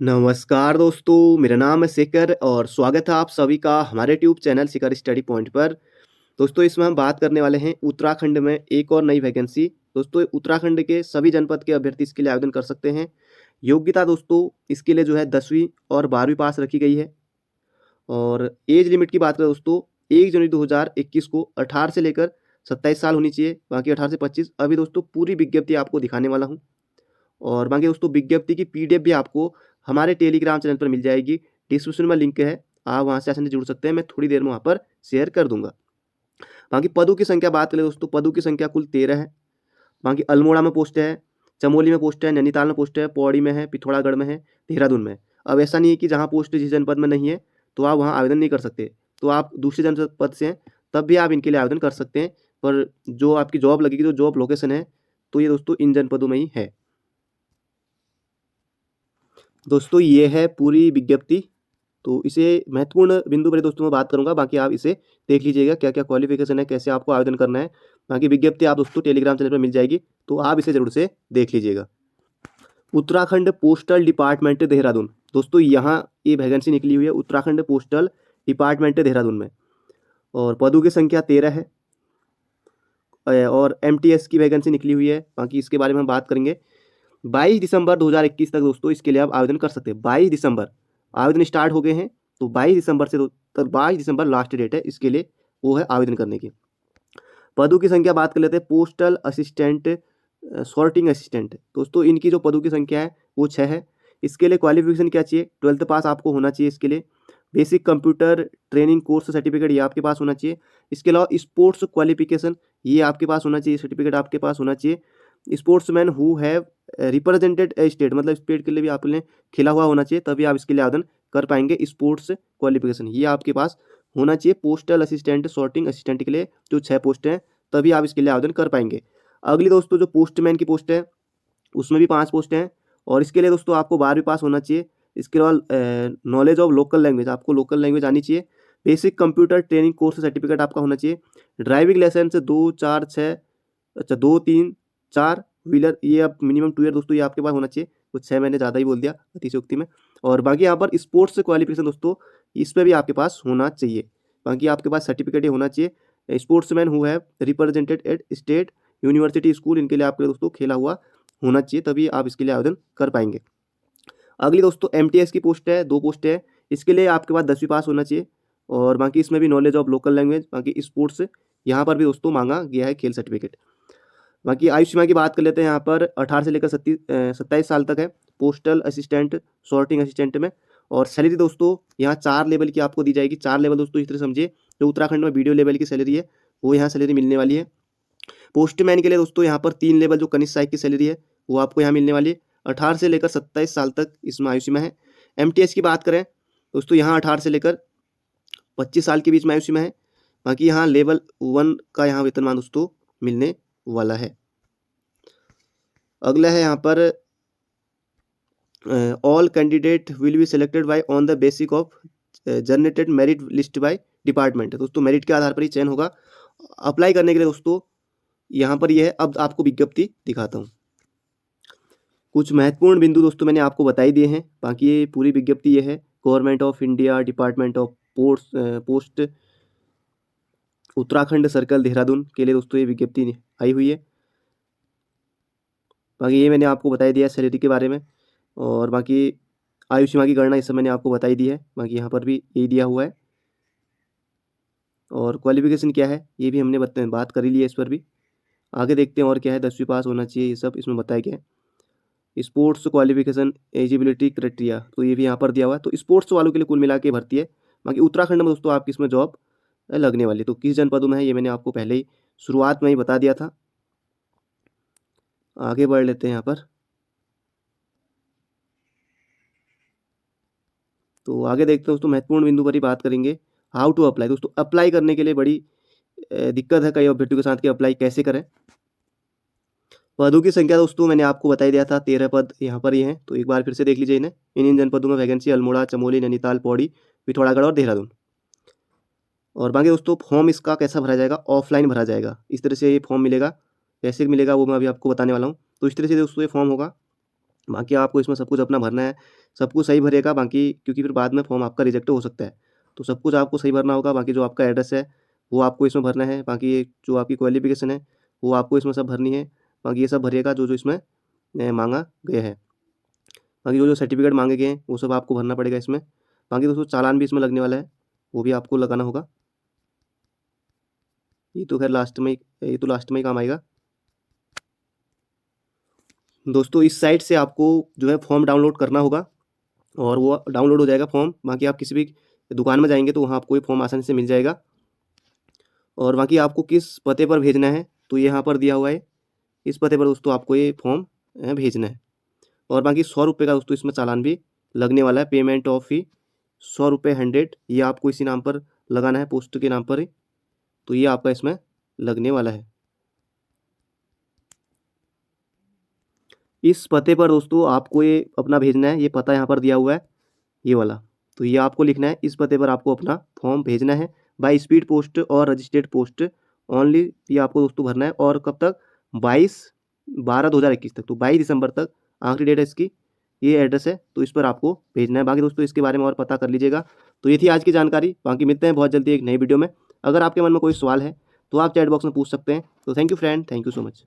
नमस्कार दोस्तों, मेरा नाम है शेखर और स्वागत है आप सभी का हमारे ट्यूब चैनल शिखर स्टडी पॉइंट पर। दोस्तों इसमें हम बात करने वाले हैं उत्तराखंड में एक और नई वैकेंसी। दोस्तों उत्तराखंड के सभी जनपद के अभ्यर्थी इसके लिए आवेदन कर सकते हैं। योग्यता दोस्तों इसके लिए जो है 10वीं और 12वीं पास रखी गई है। और एज लिमिट की बात करें दोस्तों, 1 जनवरी 2021 को 18 से लेकर 27 साल होनी चाहिए, बाकी 18 से 25। अभी दोस्तों पूरी विज्ञप्ति आपको दिखाने वाला हूँ और बाकी दोस्तों विज्ञप्ति की पीडीएफ भी आपको हमारे टेलीग्राम चैनल पर मिल जाएगी। डिस्क्रिप्शन में लिंक है, आप वहाँ से आसानी से जुड़ सकते हैं। मैं थोड़ी देर में वहाँ पर शेयर कर दूंगा। बाकी पदों की संख्या बात करें दोस्तों, पदों की संख्या कुल 13 है। बाकी अल्मोड़ा में पोस्ट है, चमोली में पोस्ट है, नैनीताल में पोस्ट है, पौड़ी में है, पिथौरागढ़ में है, देहरादून में है। अब ऐसा नहीं है कि जहाँ पोस्ट जिस जनपद में नहीं है तो आप वहाँ आवेदन नहीं कर सकते। तो आप दूसरे जनपद से हैं तब भी आप इनके लिए आवेदन कर सकते हैं। पर जो आपकी जॉब लगेगी, जो जॉब लोकेशन है, तो ये दोस्तों इन जनपदों में ही है। दोस्तों ये है पूरी विज्ञप्ति। तो इसे महत्वपूर्ण बिंदु पर दोस्तों मैं बात करूंगा, बाकी आप इसे देख लीजिएगा क्या क्या क्वालिफिकेशन है, कैसे आपको आवेदन करना है। बाकी विज्ञप्ति आप दोस्तों टेलीग्राम चैनल पर मिल जाएगी, तो आप इसे जरूर से देख लीजिएगा। उत्तराखंड पोस्टल डिपार्टमेंट देहरादून, दोस्तों यहाँ ये वैकेंसी निकली हुई है उत्तराखंड पोस्टल डिपार्टमेंट देहरादून में। और पदों की संख्या 13 है और एमटीएस की वैकेंसी निकली हुई है। बाकी इसके बारे में हम बात करेंगे। 22 दिसंबर 2021 तक दोस्तों इसके लिए आप आवेदन कर सकते हैं। 22 दिसंबर आवेदन स्टार्ट हो गए हैं, तो 22 दिसंबर से तक 22 दिसंबर लास्ट डेट है इसके लिए, वो है आवेदन करने की। पदों की संख्या बात कर लेते हैं। पोस्टल असिस्टेंट, सॉर्टिंग असिस्टेंट, दोस्तों इनकी जो पदों की संख्या है वो 6 है। इसके लिए क्वालिफिकेशन क्या चाहिए? 12th पास आपको होना चाहिए इसके लिए। Basic computer training course certificate ये आपके पास होना चाहिए। इसके अलावा स्पोर्ट्स क्वालिफिकेशन ये आपके पास होना चाहिए, सर्टिफिकेट आपके पास होना चाहिए। Sportsman who have represented A state, मतलब स्टेट के लिए भी आपने खेला हुआ होना चाहिए, तभी आप इसके लिए आवेदन कर पाएंगे। स्पोर्ट्स क्वालिफिकेशन ये आपके पास होना चाहिए पोस्टल असिस्टेंट सॉर्टिंग असिस्टेंट के लिए, जो 6 पोस्ट हैं, तभी आप इसके लिए आवेदन कर पाएंगे। अगली दोस्तों जो पोस्टमैन की पोस्ट है उसमें भी 5 पोस्ट हैं और इसके लिए दोस्तों आपको 12वीं पास होना चाहिए। इसके अलावा नॉलेज ऑफ लोकल लैंग्वेज, आपको लोकल लैंग्वेज आनी चाहिए। Basic computer training course certificate आपका होना चाहिए। ड्राइविंग लाइसेंस 2, 4, 6, अच्छा 2, 3, 4 व्हीलर, ये अब मिनिमम 2 ईयर दोस्तों ये आपके पास होना चाहिए। कुछ 6 महीने ज़्यादा ही बोल दिया अतिशयोक्ति में। और बाकी यहाँ पर स्पोर्ट्स क्वालिफिकेशन दोस्तों इस पर भी आपके पास होना चाहिए। बाकी आपके पास सर्टिफिकेट ही होना चाहिए। Sportsman who have represented at state university school, इनके लिए आपके दोस्तों खेला हुआ होना चाहिए, तभी आप इसके लिए आवेदन कर पाएंगे। अगली दोस्तों एमटीएस की पोस्ट है, 2 पोस्ट है। इसके लिए आपके पास 10वीं पास होना चाहिए और बाकी इसमें भी नॉलेज ऑफ लोकल लैंग्वेज, बाकी स्पोर्ट्स यहाँ पर भी दोस्तों मांगा गया है खेल सर्टिफिकेट। बाकी आयु सीमा की बात कर लेते हैं। यहाँ पर 18 से लेकर 27 साल तक है पोस्टल असिस्टेंट सॉर्टिंग असिस्टेंट में। और सैलरी दोस्तों यहाँ 4 लेवल की आपको दी जाएगी। 4 लेवल दोस्तों इस तरह समझिए, जो उत्तराखंड में वीडियो लेवल की सैलरी है वो यहाँ सैलरी मिलने वाली है। पोस्टमैन के लिए दोस्तों यहाँ पर 3 लेवल जो कनिष्ठ सहायक की सैलरी है वो आपको यहाँ मिलने वाली है। 18 से लेकर 27 साल तक इसमें आयु सीमा है। एमटीएस की बात करें दोस्तों, यहाँ 18 से लेकर 25 साल के बीच में आयु सीमा है। बाकी यहाँ लेवल 1 का यहाँ वेतनमान दोस्तों मिलने वाला है। अगला है यहाँ पर all candidate will be selected by on the basic of generated merit list by department, दोस्तों मेरिट के आधार पर ही चयन होगा। अप्लाई करने के लिए दोस्तों यहाँ पर यह है। अब आपको विज्ञप्ति दिखाता हूँ। कुछ महत्वपूर्ण बिंदु दोस्तों मैंने आपको बताई दिए हैं। बाकी ये पूरी विज्ञप्ति ये है government of India department of post Uttarakhand circle Dehradun के लिए दोस्तों ये विज्ञप्ति आई हुई है। बाकी ये मैंने आपको बताई दिया सैलरी के बारे में और बाकी आयु सीमा की गणना इस सब मैंने आपको बताई दी है। बाकी यहाँ पर भी यही दिया हुआ है और क्वालिफिकेशन क्या है ये भी हमने बात कर ही ली है इस पर भी। आगे देखते हैं और क्या है। 10वीं पास होना चाहिए, ये सब इसमें बताया गया है। स्पोर्ट्स क्वालिफिकेशन एलिजिबिलिटी क्राइटेरिया, तो ये भी यहाँ पर दिया हुआ है। तो स्पोर्ट्स वालों के लिए कुल मिला के भर्ती है। बाकी उत्तराखंड में दोस्तों आपकी इसमें जॉब लगने वाली। तो किस जनपदों में है ये मैंने आपको पहले ही शुरुआत में ही बता दिया था। आगे बढ़ लेते हैं यहाँ पर। तो आगे देखते हैं दोस्तों, महत्वपूर्ण बिंदु पर ही बात करेंगे। हाउ टू अप्लाई, दोस्तों अप्लाई करने के लिए बड़ी दिक्कत है कई अभ्यर्थियों के साथ कि अप्लाई कैसे करें। पदों की संख्या दोस्तों मैंने आपको बताई दिया था, 13 पद यहाँ पर ही हैं। तो एक बार फिर से देख लीजिए इन्हें। इन जनपदों में वैकेंसी अल्मोड़ा, चमोली, नैनीताल, पौड़ी, पिथौरागढ़ और देहरादून। और बाकी दोस्तों फॉर्म इसका कैसा भरा जाएगा? ऑफलाइन भरा जाएगा। इस तरह से ये फॉर्म मिलेगा। कैसे मिलेगा वो मैं अभी आपको बताने वाला हूँ। तो इस तरह से दोस्तों ये फॉर्म होगा। बाकी आपको इसमें सब कुछ अपना भरना है, सब कुछ सही भरिएगा, बाकी क्योंकि फिर बाद में फॉर्म आपका रिजेक्ट हो सकता है। तो सब कुछ आपको सही भरना होगा, बाकी जो आपका एड्रेस है वो आपको इसमें भरना है, बाकी ये जो आपकी क्वालिफ़िकेशन है वो आपको इसमें सब भरनी है। बाकी ये सब भरिएगा जो इसमें माँगा गया है। बाकी जो सर्टिफिकेट माँगे गए हैं वो सब आपको भरना पड़ेगा इसमें। बाकी दोस्तों चालान भी इसमें लगने वाला है, वो भी आपको लगाना होगा। ये तो खैर लास्ट में ही काम आएगा। दोस्तों इस साइट से आपको जो है फॉर्म डाउनलोड करना होगा और वो डाउनलोड हो जाएगा फॉर्म। बाकी आप किसी भी दुकान में जाएंगे तो वहाँ आपको ये फॉर्म आसानी से मिल जाएगा। और बाकी आपको किस पते पर भेजना है तो यहाँ पर दिया हुआ है, इस पते पर दोस्तों आपको ये फॉर्म भेजना है। और बाकी 100 रुपये का दोस्तों इसमें चालान भी लगने वाला है। पेमेंट ऑफ फी 100 रुपये 100, ये आपको इसी नाम पर लगाना है, पोस्ट के नाम पर ही। तो ये आपका इसमें लगने वाला है। इस पते पर दोस्तों आपको ये अपना भेजना है, ये पता यहाँ पर दिया हुआ है ये वाला। तो ये आपको लिखना है, इस पते पर आपको अपना फॉर्म भेजना है बाय स्पीड पोस्ट और रजिस्टर्ड पोस्ट ओनली। ये आपको दोस्तों भरना है। और कब तक? 22/12/2021 तक, तो 22 दिसंबर तक आखिरी डेट है इसकी। ये एड्रेस है तो इस पर आपको भेजना है। बाकी दोस्तों इसके बारे में और पता कर लीजिएगा। तो ये थी आज की जानकारी। बाकी मिलते हैं बहुत जल्दी एक नई वीडियो में। अगर आपके मन में कोई सवाल है तो आप चैट बॉक्स में पूछ सकते हैं। तो thank you friend, thank you so much.